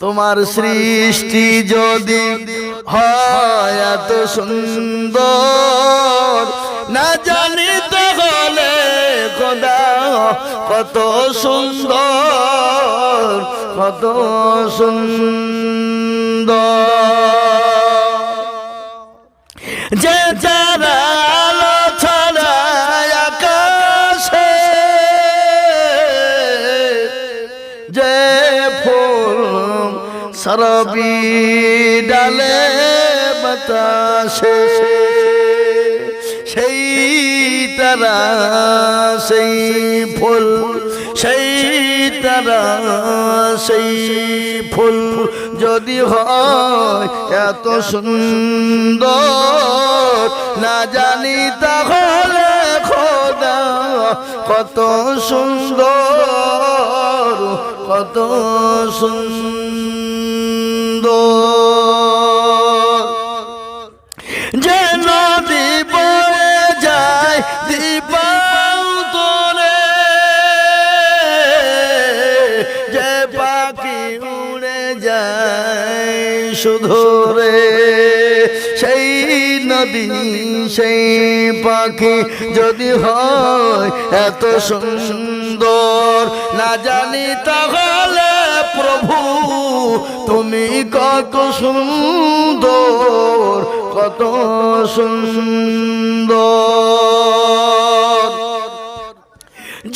তোমার সৃষ্টি যদি হয় এত সুন্দর, না জানি তাহলে খোদা কত সুন্দর, কত সুন্দর। যে যারা আলো ছড়ায় আকাশে, যে ফুল সরবি ডালে বাতাসে, সেই তারা সেই ফুল, সেই তারা সেই ফুল যদি হয় এত সুন্দর, না জানি তাহলে খোদা কত সুন্দর, কত সুন্দর। যে নদী বয়ে যায় দিবান্তরে, যে পাখি উড়ে যায় সুধরে, সেই নদী সেই পাখি যদি হয় এত সুন্দর, না জানি তাহলে প্রভু তুমি কত সুন্দর, কত সুন্দর।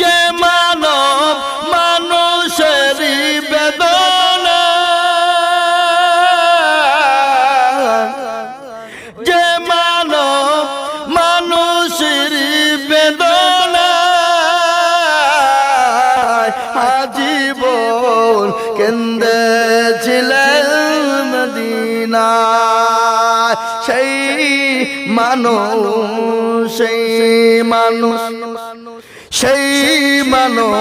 যে মানব মানুষের বেদনা, যে মানব মানুষের বেদনা আজীবন কেন্দেছিলেন মদিনায়, সেই মানুষ, সেই মানুষ, সেই মানুষ,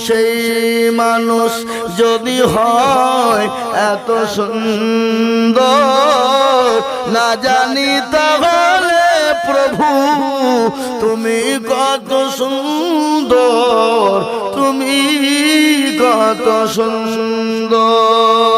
সেই মানুষ যদি হয় এত সুন্দর, না জানি তাহলে প্রভু তুমি কত সুন্দর, তুমি কত সুন্দর।